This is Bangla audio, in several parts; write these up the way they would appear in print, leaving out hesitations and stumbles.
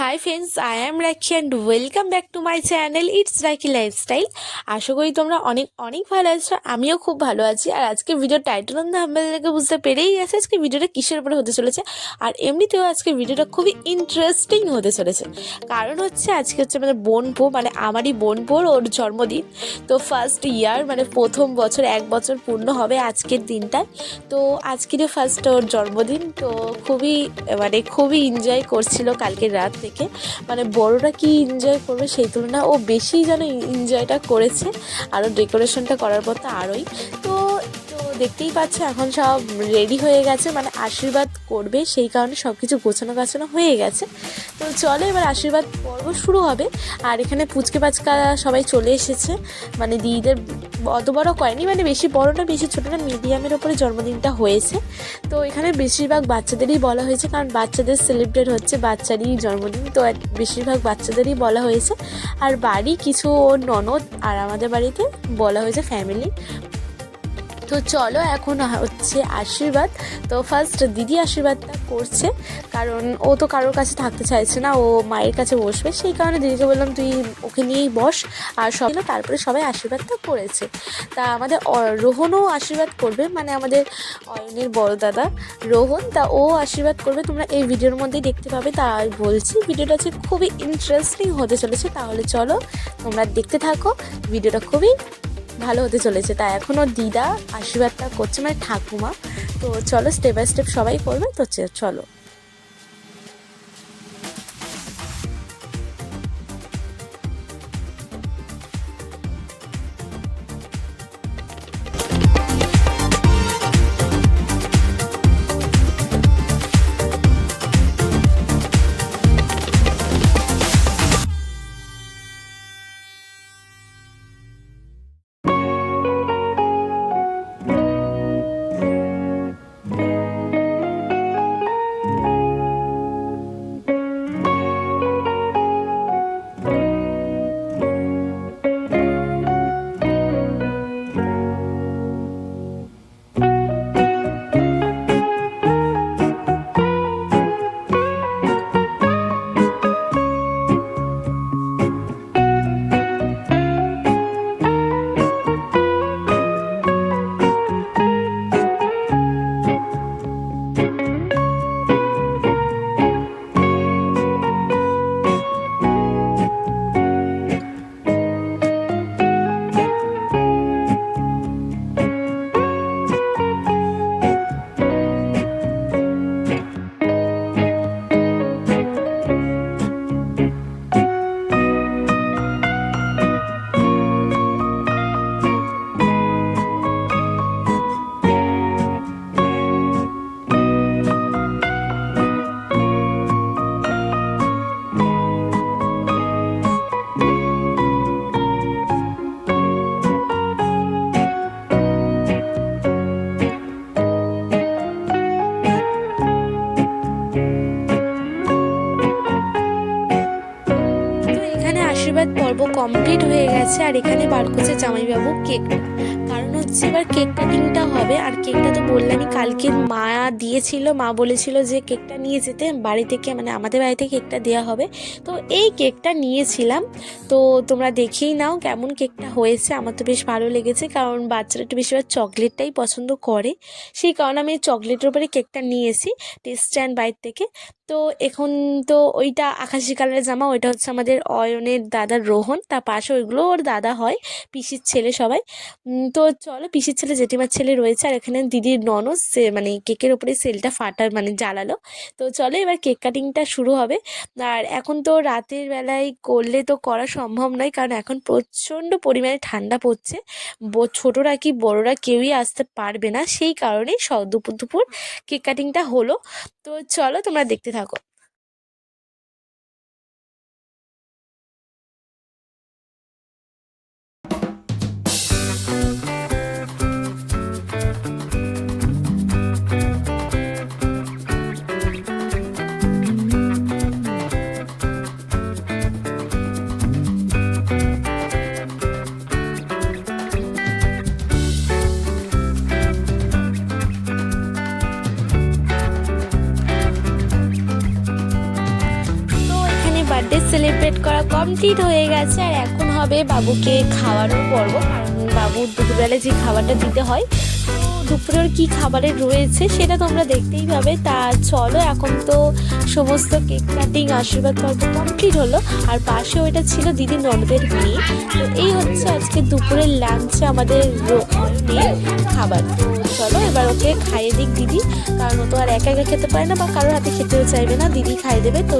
হাই ফ্রেন্ডস, আই অ্যাম রাখি and welcome back to my channel it's রাখি লাইফস্টাইল। আশা করি তোমরা অনেক অনেক ভালো আছো, আমিও খুব ভালো আছি। আর আজকে ভিডিও টাইটেল আপনাদেরকে বুঝতে পেরেই গেছে আজকে ভিডিওটা কিসের উপরে হতে চলেছে। আর এমনিতেও আজকে ভিডিওটা খুবই ইন্টারেস্টিং হতে চলেছে, কারণ আজকে আমাদের বোনপো, মানে আমারই বোনপোর ওর জন্মদিন। তো ফার্স্ট ইয়ার, মানে প্রথম বছর, 1 বছর পূর্ণ হবে আজকের দিনটায়। তো আজকেরই ফার্স্ট ওর জন্মদিন। তো খুবই এনজয় করছিল কালকের রাত থেকে। মানে বড়রা কি এনজয় করবে সেই তুলনায় ও বেশি যেন এনজয়টা করেছে। আরও ডেকোরেশনটা করার পর তো আরোই। তো দেখতেই পাচ্ছ এখন সব রেডি হয়ে গেছে, মানে আশীর্বাদ করবে, সেই কারণে সব কিছু গোছানো গাছানো হয়ে গেছে। তো চলো এবার আশীর্বাদ পর্ব শুরু হবে। আর এখানে পুচকে পাচকা সবাই চলে এসেছে, মানে দিদিদের অত বড় করেনি, মানে বেশি বড় না বেশি ছোটো না, মিডিয়ামের ওপরে জন্মদিনটা হয়েছে। তো এখানে বেশিরভাগ বাচ্চাদেরই বলা হয়েছে, কারণ বাচ্চাদের সেলিব্রেট হচ্ছে, বাচ্চারই জন্মদিন, তো বেশিরভাগ বাচ্চাদেরই বলা হয়েছে। আর বাড়ি কিছু ওর ননদ আর আমাদের বাড়িতে বলা হয়েছে ফ্যামিলি। তো চলো এখন আশীর্বাদ। তো ফার্স্ট দিদি আশীর্বাদটা করছে, কারণ ও তো কারোর কাছে থাকতে চাইছে না, ও মায়ের কাছে বসবে, সেই কারণে দিদিকে বললাম তুই ওকে নিয়েই বস। আর তারপরে সবাই আশীর্বাদটা করেছে। তা আমাদের রোহনও আশীর্বাদ করবে, মানে আমাদের অয়নের বড় দাদা রোহন, তা ও আশীর্বাদ করবে, তোমরা এই ভিডিওর মধ্যেই দেখতে পাবে। তাই বলছি ভিডিওটা খুবই ইন্টারেস্টিং হতে চলেছে। তাহলে চলো তোমরা দেখতে থাকো, ভিডিওটা খুবই ভালো হতে চলেছে। তাই এখনও দিদা আশীর্বাদটা করছে, মানে ঠাকুমা। তো চলো স্টেপ বাই স্টেপ সবাই করবে, তো চলো। আশীর্বাদ পর্ব কমপ্লিট হয়ে গেছে। আর এখানে বার করছে জামাইবাবু কেকটা, কারণ এবার কেক কাটিংটা হবে। আর কেকটা তো বললামই, কালকে মা দিয়েছিল, মা বলেছিল যে কেকটা নিয়ে যেতে বাড়ি থেকে, মানে আমাদের বাড়িতে কেকটা দেওয়া হবে। তো এই কেকটা নিয়েছিলাম। তো তোমরা দেখেই নাও কেমন কেকটা হয়েছে। আমার তো বেশ ভালো লেগেছে, কারণ বাচ্চারা একটু বেশিরভাগ চকলেটটাই পছন্দ করে, সেই কারণে আমি চকলেটের উপরে কেকটা নিয়েছি টেস্ট অ্যান্ড বাইট থেকে। তো এখন তো ওইটা আকাশি কালারের জামা, ওইটা হচ্ছে আমাদের অয়নের দাদার রোহন, তার পাশে ওইগুলো ওর দাদা হয়, পিসির ছেলে সবাই। তো চলো, পিসির ছেলে জেঠিমার ছেলে রয়েছে। আর এখানে দিদির ননদ, সে মানে কেকের ওপরে সেলটা মানে জ্বালালো। তো চলো এবার কেক কাটিংটা শুরু হবে। আর এখন তো রাতের বেলায় করলে তো করা সম্ভব নয়, কারণ এখন প্রচণ্ড পরিমাণে ঠান্ডা পড়ছে, ছোটরা কি বড়রা কেউই আসতে পারবে না, সেই কারণেই দুপুর দুপুর কেক কাটিংটা হলো। তো চলো তোমরা দেখতে থাকো। বার্থডে সেলিব্রেট করা কমপ্লিট হয়ে গেছে। আর এখন হবে বাবুকে খাওয়ানোর পর্ব, কারণ বাবুর দুপুরবেলায় যে খাবারটা দিতে হয়, দুপুরের কি খাবারের রয়েছে সেটা তোমরা দেখতেই পাবে। তা চলো, এখন তো সমস্ত কেক কাটিং আশীর্বাদ পর্ব কমপ্লিট হলো, আর পাশে ওইটা ছিল দিদির ননদের মেয়ে। তো এই হচ্ছে আজকে দুপুরের লাঞ্চে আমাদের খাবার। তো চলো এবার ওকে খাইয়ে দিক দিদি, কারণ ও তো আর একা একা খেতে পারে না বা কারোর হাতে খেতেও চাইবে না, দিদি খাইয়ে দেবে। তো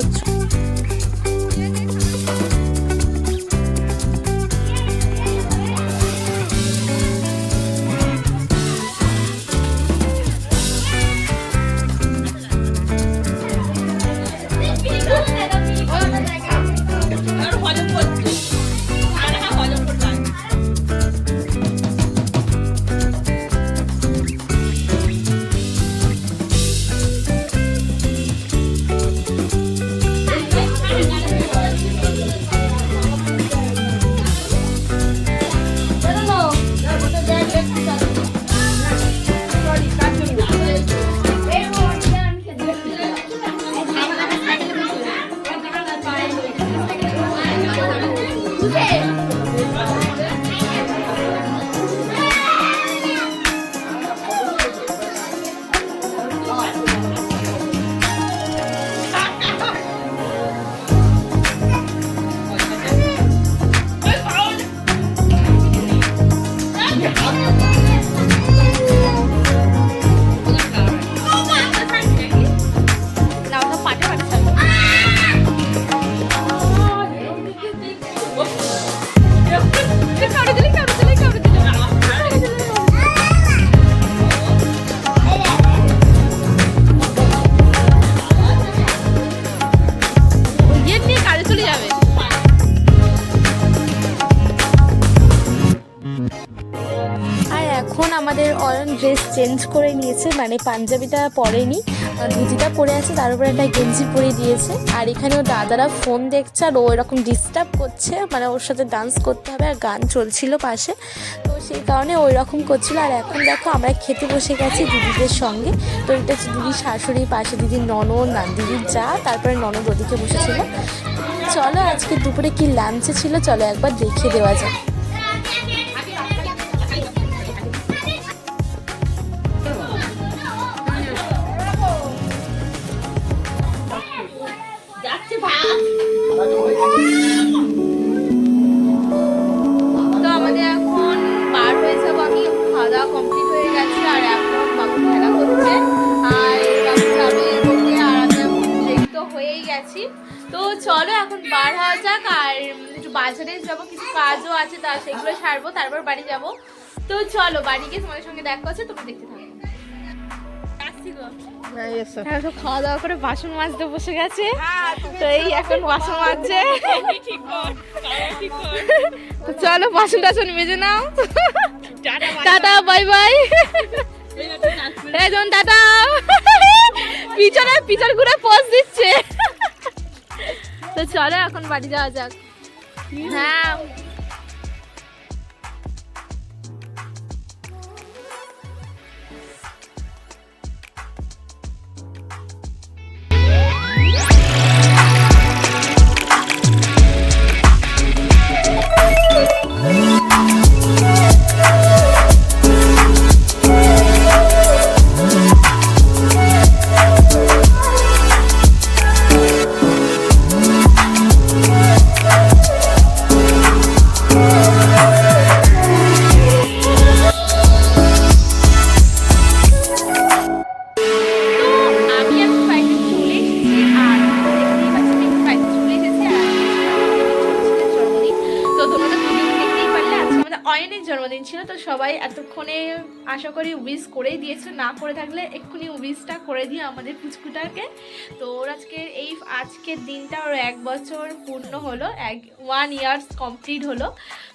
এখন আমাদের অয়ন ড্রেস চেঞ্জ করে নিয়েছে, মানে পাঞ্জাবিটা পরেনি, ধুতিটা পরে আছে, তার উপরে একটা গেঞ্জি পরে দিয়েছে। আর এখানেও দাদারা ফোন দেখছে আর ও এরকম ডিস্টার্ব করছে, মানে ওর সাথে ডান্স করতে হবে, আর গান চলছিল পাশে, তো সেই কারণে ওই রকম করছিল। আর এখন দেখো আমরা খেতে বসে গেছি দিদিদের সঙ্গে। তো এটা হচ্ছে দিদির শাশুড়ি, পাশে দিদির ননদ, না দিদির যা, তারপরে ননদ ওদিকে বসেছিল। চলো আজকে দুপুরে কি লাঞ্চে ছিল চলো একবার দেখিয়ে দেওয়া যাক। তো আমাদের এখন বার হয়ে যাবো, আমি খাওয়া দাওয়া কমপ্লিট হয়ে গেছে, আর এখন বাবু খেলা করছে, আর বাবু যাবে বলতে, আর আমি এখন রেডি তো হয়েই গেছি। তো চলো এখন বার হওয়া যাক, আর একটু বাজারে যাবো, কিছু কাজও আছে, তা সেগুলো সারবো, তারপর বাড়ি যাবো। তো চলো বাড়ি গিয়ে তোমাদের সঙ্গে দেখা হচ্ছে, তোমরা দেখতে থাকো। খাওয়া দাওয়া করে বাসন মাজতে বসে গেছে, তো এই এখন বাসন মাজছে। চলো বাসন টাসন মেজে নাও, টাটা বাই বাই, এখন টাটা। পিছনে পিছন ঘুরে পোজ দিচ্ছে। তো চলো এখন বাড়ি যাওয়া যাক। হ্যাঁ অয়নের জন্মদিন ছিল, তো সবাই এতক্ষণে আশা করি উইশ করেই দিয়েছে, না করে থাকলে এক্ষুনি উইশটা করে দিও আমাদের পুচকুটাকে। তো ওর আজকের দিনটা ওর 1 বছর পূর্ণ হলো, 1 ইয়ার্স কমপ্লিট হলো।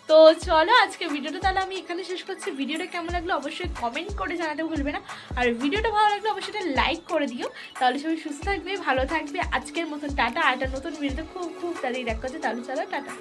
তো চলো আজকে ভিডিওটা তাহলে আমি এখানে শেষ করছি। ভিডিওটা কেমন লাগলো অবশ্যই কমেন্ট করে জানাতে ভুলবে না, আর ভিডিওটা ভালো লাগলে অবশ্যই এটা লাইক করে দিও। তাহলে সবাই সুস্থ থাকবে, ভালো থাকবে। আজকের মতন টাটা, আর একটা নতুন ভিডিওতে খুব তাড়াতাড়ি দেখা হচ্ছে। তাহলে চলো টাটা।